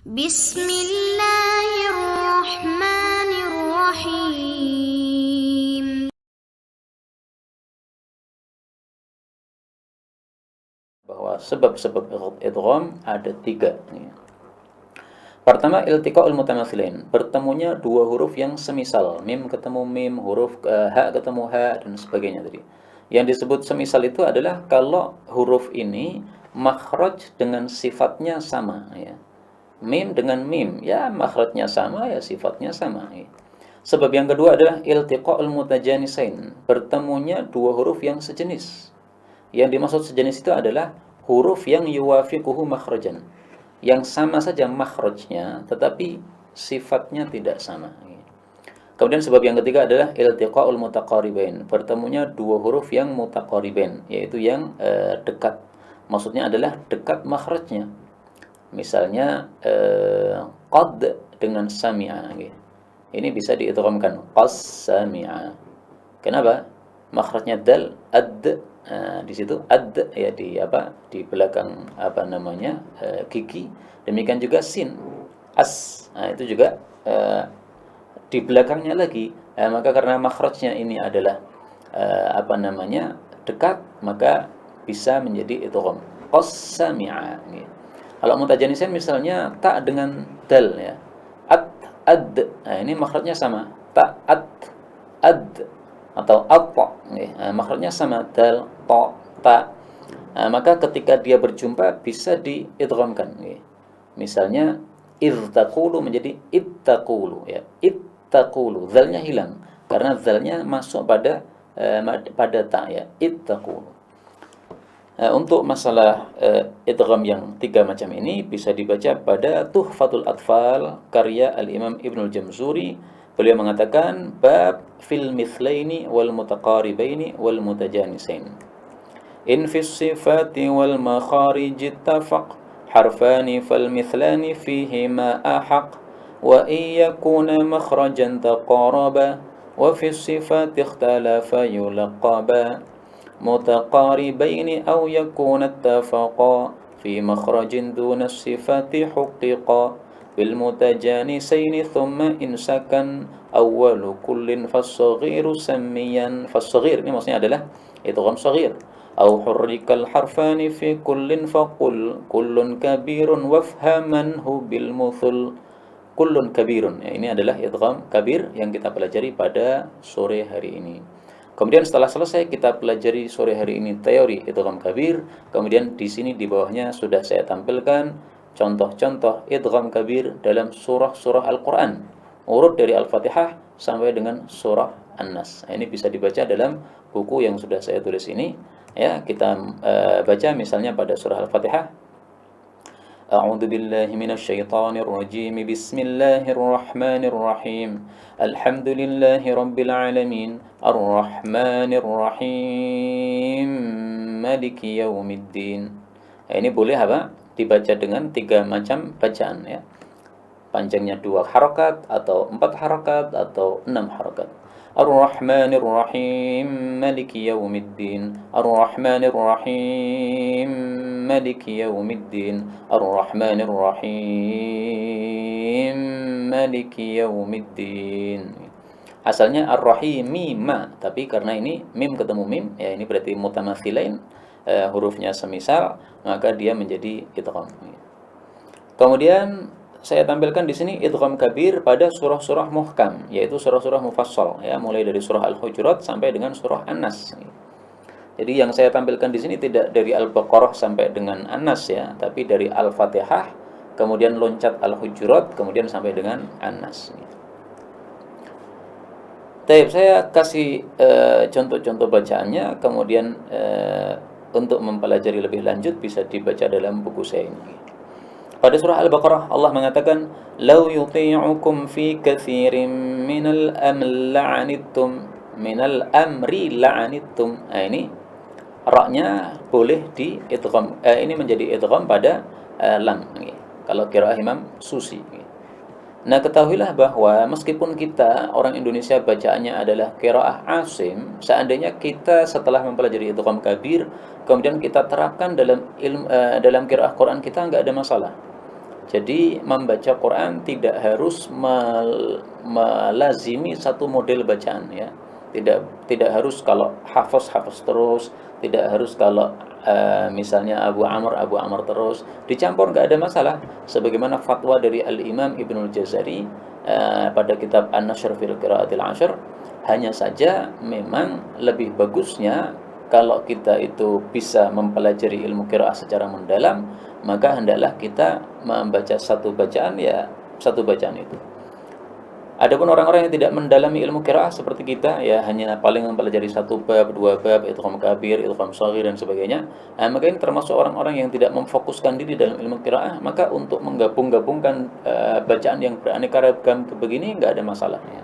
Bismillahirrahmanirrahim. Bahwa sebab-sebab idgham ada 3. Pertama, iltiqa'ul mutamatsilain, bertemunya dua huruf yang semisal, mim ketemu mim, huruf ha ketemu ha, dan sebagainya tadi. Yang disebut semisal itu adalah kalau huruf ini makhraj dengan sifatnya sama, ya. Mim dengan mim, ya makhrajnya sama, ya sifatnya sama, ya. Sebab yang kedua adalah iltiqa'ul mutajanisain, bertemunya dua huruf yang sejenis. Yang dimaksud sejenis itu adalah huruf yang yuwafiquhu makhrajan, yang sama saja makhrajnya tetapi sifatnya tidak sama. Kemudian sebab yang ketiga adalah iltiqa'ul mutaqaribain, bertemunya dua huruf yang mutaqaribain, yaitu yang dekat. Maksudnya adalah dekat makhrajnya. Misalnya qad dengan sami'a. Ini bisa diidghamkan qas sami'a. Kenapa? Makhrajnya dal, ad. Di situ ad, ya, di belakang gigi. Demikian juga sin, as. Itu juga di belakangnya lagi. Maka karena makhrajnya ini adalah dekat, maka bisa menjadi idgham qas-sami'a. Kalau mutajanisain misalnya ta dengan dal, ya. At, ad. Ini makhrajnya sama. Ta, at, ad. Atau at-ta, makhrajnya sama, dal, ta, ta. Maka ketika dia berjumpa bisa diidghamkan. Misalnya irtaqulu menjadi ittaqulu, ya. Ittaqulu, zalnya hilang karena zalnya masuk pada ta, ya. Ittaqulu. Untuk masalah idgham yang 3 macam ini bisa dibaca pada Tuhfatul Atfal karya Al-Imam Ibnul Jamzuri. Beliau mengatakan bab fil mithlaini wal mutaqaribaini wal mutajanisain. In fis sifati wal makharij ittafaq harfani fal mithlani fihi ma ahaq wa in yakuna makhrajan taqaraba wa fis sifati ikhtalafa yulaqaba mutaqaribaini aw yakuna ittafaqa fi makhrajin duna sifati huqiqa bil mutajanisaini thumma in sakan awwalu kullin fas-saghiru sammiyan. Fas-saghir ini maksudnya adalah idgham shaghir. Au hurrikal harfani fi kullin faqul kullun kabirun wafhamanhu bil muthul. Kullun kabirun, ya, ini adalah idgham kabir yang kita pelajari pada sore hari ini. Kemudian setelah selesai kita pelajari sore hari ini teori idgham kabir, kemudian di sini di bawahnya sudah saya tampilkan contoh-contoh idgham kabir dalam surah-surah Al-Quran, urut dari Al-Fatihah sampai dengan surah An-Nas. Ini bisa dibaca dalam buku yang sudah saya tulis ini, ya. Kita baca misalnya pada surah Al-Fatihah. A'udzu billahi minasyaitonir rajim. Bismillahirrahmanirrahim. Alhamdulillahi rabbil alamin. Arrahmanir rahim. Maliki yaumiddin. Ini boleh dibaca dengan 3 macam bacaan, ya. Panjangnya 2 harakat atau 4 harakat atau 6 harakat. Ar-Rahmanir Rahim Maliki Yaumiddin. Ar-Rahmanir Rahim Maliki Yaumiddin. Ar-Rahmanir Rahim Maliki Yaumiddin. Asalnya Ar-Rahimi ma, tapi karena ini mim ketemu mim, ya, ini berarti mutamatsilain, hurufnya semisal, maka dia menjadi idgham. Kemudian saya tampilkan di sini idgham kabir pada surah-surah muhkam, yaitu surah-surah mufassal, ya, mulai dari surah Al-Hujurat sampai dengan surah An-Nas. Jadi yang saya tampilkan di sini tidak dari Al-Baqarah sampai dengan An-Nas, ya, tapi dari Al-Fatihah, kemudian loncat Al-Hujurat, kemudian sampai dengan An-Nas. Baik, saya kasih contoh-contoh bacaannya, kemudian untuk mempelajari lebih lanjut bisa dibaca dalam buku saya ini. Pada surah Al-Baqarah Allah mengatakan law yuti'ukum fi katsirin minal amri la'anittum. Ini ra-nya boleh di idgham, ini menjadi idgham pada lam, kalau qiraah Imam Susi. Nah, ketahuilah bahwa meskipun kita orang Indonesia bacaannya adalah qiraah Asim, seandainya kita setelah mempelajari idgham kabir kemudian kita terapkan dalam qiraah Quran kita, enggak ada masalah. Jadi membaca Quran tidak harus melazimi satu model bacaan ya. Tidak harus kalau hafaz terus, tidak harus kalau misalnya Abu Amr terus, dicampur nggak ada masalah. Sebagaimana fatwa dari Al-Imam Ibnul Jazari pada kitab An-Nashr fil Qiraatil Ashr, hanya saja memang lebih bagusnya kalau kita itu bisa mempelajari ilmu qiraah secara mendalam, maka hendaklah kita membaca satu bacaan ya, satu bacaan itu. Adapun orang-orang yang tidak mendalami ilmu qiraah seperti kita ya, hanya paling mempelajari satu bab, dua bab, idgham kabir, idgham shaghir dan sebagainya. Nah, maka ini termasuk orang-orang yang tidak memfokuskan diri dalam ilmu qiraah, maka untuk menggabung-gabungkan bacaan yang beraneka ragam begini enggak ada masalahnya.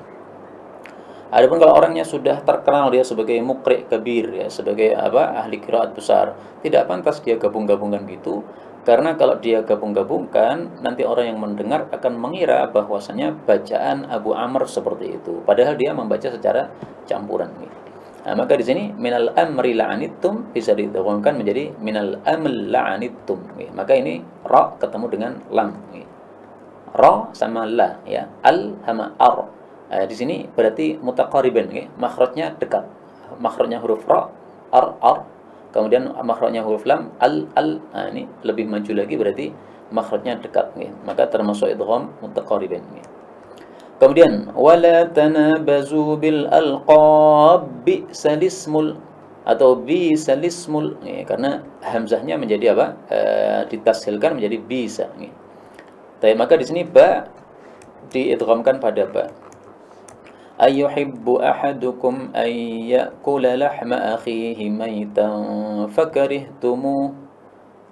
Adapun kalau orangnya sudah terkenal dia sebagai muqri kabir ya, sebagai ahli qiraat besar, tidak pantas dia gabung-gabungkan gitu. Karena kalau dia gabung-gabungkan, nanti orang yang mendengar akan mengira bahwasanya bacaan Abu Amr seperti itu, padahal dia membaca secara campuran. Nah, maka di sini minal amri la'anittum bisa didhawamkan menjadi minal aml la'anittum. Maka ini ra ketemu dengan lam. Ra sama la ya, al sama ar. Di sini berarti mutaqariban ya, makhrajnya dekat. Makhrajnya huruf ra, ar. Kemudian makhrajnya huruf lam, al. Nah, ini lebih maju lagi berarti makhrajnya dekat ya. Maka termasuk idgham mutaqariban ya. Kemudian wala tanabazu bil alqab bi'salismul atau bisalismul ya, karena hamzahnya menjadi apa? Ditashilkan menjadi bisa ya. Tapi maka di sini ba diidghamkan pada ba. Ayyuhibbu ahadukum ay ya'kula lahma akhihi maitan fakarihtumu.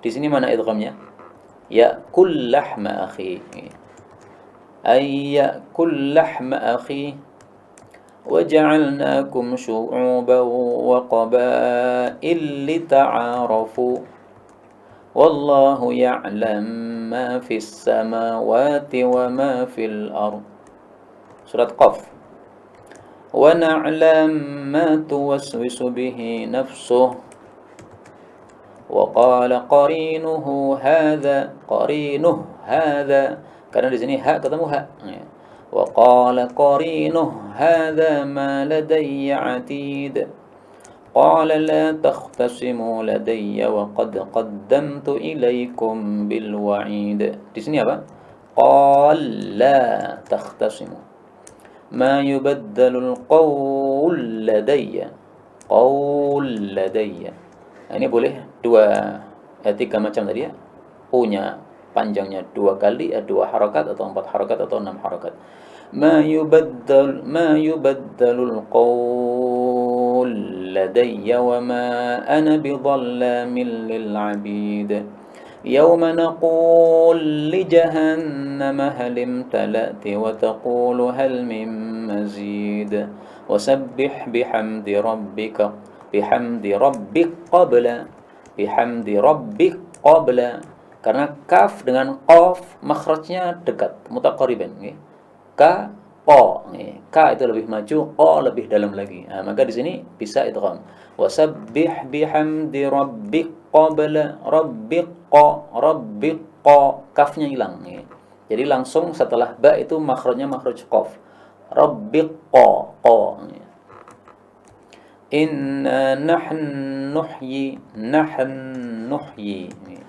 Di sini mana idghamnya? Ya'kul lahma akhi. Ay ya'kul lahma akhi. وَجَعَلْنَاكُمْ شُعُوبًا وَقَبَائِلَ لِتَعَارَفُوا وَاللَّهُ يَعْلَمُ مَا فِي السَّمَاوَاتِ وَمَا فِي الْأَرْضِ. Surat Qaf. وَنَعْلَمُ مَا تُوَسْوِسُ بِهِ نَفْسُهُ وَقَالَ قَرِينُهُ هَذَا karena di sini ha ketemu ha. وَقَالَ قَرِينُهُ هَذَا مَا لَدَيَّ عَتِيدٌ قَالَ لَا تَخْتَصِمُوا لَدَيَّ وَقَدْ قَدَّمْتُ إِلَيْكُمْ بِالْوَعِيدِ. Di sini apa? قَالَ لَا تَخْتَصِمُوا مَا يُبَدَّلُ الْقَوْلُ لَدَيَّ قَوْلُ لَدَيَّ. Nah, ini boleh tiga macam tadi ya. Punya panjangnya 2 kali, 2 harakat atau 4 harakat atau 6 harakat. Ma yubaddalul qaul ladayya wa ma ana bidhallamin lil 'abid. Yawma naqul li jahannama hal imtala'ti wa taqulu hal min mazid. Wasabbih bihamdi rabbik qabla. Karena kaf dengan qaf makhrajnya dekat, mutaqariban nggih. Ka po nggih. Ka itu lebih maju, qa lebih dalam lagi. Nah, maka di sini bisa idgham. Wasabbih bihamdi rabbiqa. Kafnya hilang nggih. Jadi langsung setelah ba itu makhrajnya makhraj qaf. Rabbiqa qa. Inna nahnu nuhyi.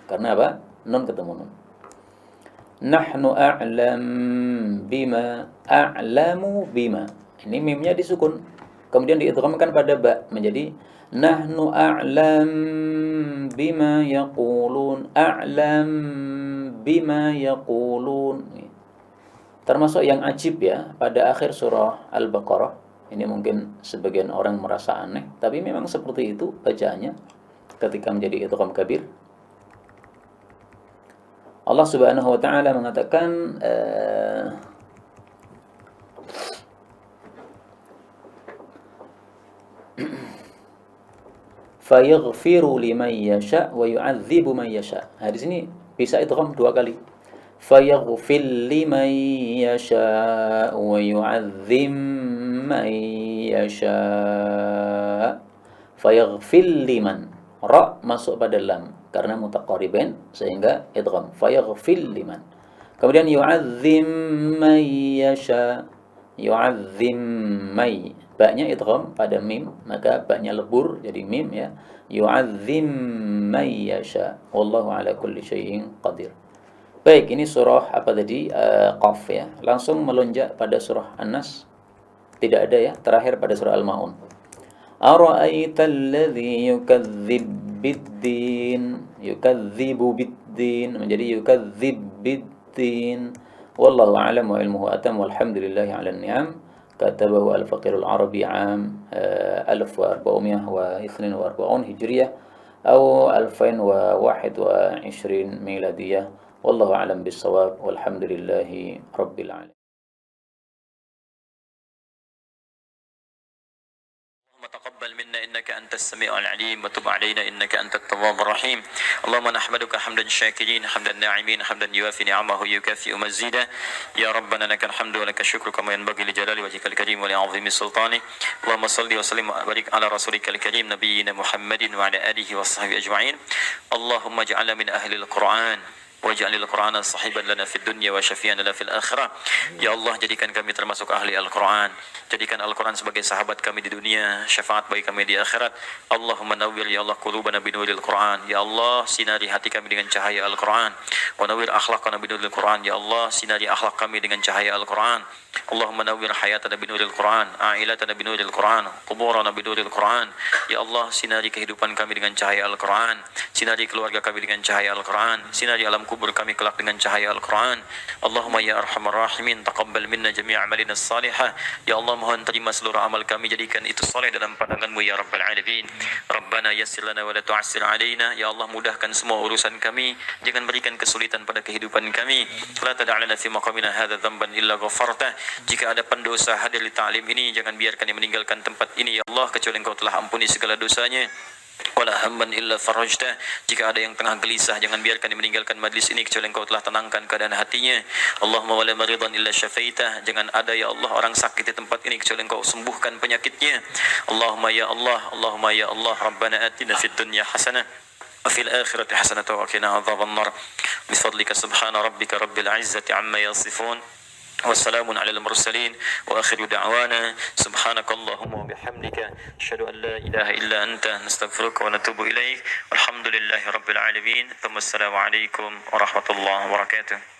Karena apa? Nun ketemu nun. Nahnu a'lamu bima. Ini mimnya disukun. Kemudian diidghamkan pada ba menjadi nahnu a'lam bima yaqulun. Termasuk yang ajib ya pada akhir surah Al-Baqarah. Ini mungkin sebagian orang merasa aneh, tapi memang seperti itu bacaannya ketika menjadi idgham kabir. Allah Subhanahu wa taala mengatakan fayaghfiru liman yasha wa yu'adzibu man yasha. Nah, di sini bisa idgham 2 kali. Fayaghfir liman yasha wa yu'adzim man yasha. Fayaghfir liman. Ra masuk pada lam karena mutaqariban sehingga idgham. Fayaghfir liman. Kemudian yu'azzim may yasha. Yu'azzim may. Ba-nya idgham pada mim, maka ba-nya lebur jadi mim ya. Yu'azzim may yasha. Wallahu ala kulli syai'in qadir. Baik, ini surah apa tadi? Qaf ya. Langsung melonjak pada surah An-Nas. Tidak ada ya. Terakhir pada surah Al-Maun. Ara'aita alladhi yukadzib biddin. Yukadzibu biddin menjadi yukadzib biddin. Wallahu a'lam wa ilmuhu atam walhamdulillahi 'ala ni'am. كتبه الفقير العربي عام 1442 هجرية أو 2021 ميلادية. والله أعلم بالصواب والحمد لله رب العالمين. تقبل منا إنك أنت السميع العليم وتب علينا إنك أنت التواب الرحيم. اللهم نحمدك حمدا شاكرين حمدا ناعمين حمدا يوافي نعمه يكافئ مزيدا. يا ربنا لك الحمد ولك الشكر كما ينبغي لجلال وجهك الكريم ولعظيم سلطانك. اللهم صل وسلم وبارك على رسولك الكريم نبينا محمد وعلى آله وصحبه أجمعين. اللهم اجعلنا من أهل القرآن waj'al al-Qur'ana sahiban lana fid dunya wa syafi'an lana fil akhirah. Ya Allah, jadikan kami termasuk ahli Al-Qur'an. Jadikan Al-Qur'an sebagai sahabat kami di dunia, syafaat bagi kami di akhirat. Allahumma nawwir ya Allah qulubana binuril Qur'an. Ya Allah, sinari hati kami dengan cahaya Al-Qur'an. Wa nawwir akhlaqana binuril Qur'an. Ya Allah, sinari akhlak kami dengan cahaya Al-Qur'an. Allahumma nawwir hayatana binuril Qur'an, a'ilatana binuril Qur'an, quburana binuril Qur'an. Ya Allah, sinari kehidupan kami dengan cahaya Al-Qur'an. Sinari keluarga kami dengan cahaya Al-Qur'an. Sinari alam kubur kami kelak dengan cahaya Al-Quran. Allahumma ya arhamar rahimin, taqabbal minna jami' amalina salihah. Ya Allah, mohon terima seluruh amal kami, jadikan itu saleh dalam pandangan-Mu ya Rabbal Alamin. Rabbana yassir lana wa la tu'assir alaina. Ya Allah, mudahkan semua urusan kami, jangan berikan kesulitan pada kehidupan kami. La tada'lana fi maqamina hadha dhanban illa ghafartah. Jika ada pendosa hadir di ta'lim ini, jangan biarkan dia meninggalkan tempat ini ya Allah, kecuali Engkau telah ampuni segala dosanya. Wala hamman illa farajtah. Jika ada yang tengah gelisah, jangan biarkan dia meninggalkan majlis ini kecuali Engkau telah tenangkan keadaan hatinya. Allahumma wala maridan illa syafaitah. Jangan ada ya Allah orang sakit di tempat ini kecuali Engkau sembuhkan penyakitnya. Allahumma ya Allah, Allahumma ya Allah, Rabbana atina fid dunya hasanah wa fil akhirati hasanah wa qina adzabannar. Bifadlika subhana rabbika rabbil izzati amma yasifun. والسلام على المرسلين وآخر دعوانا سبحانك اللهم وبحمدك أشهد أن لا إله إلا أنت نستغفرك ونتوب إليك والحمد لله رب العالمين ثم السلام عليكم ورحمة الله وبركاته.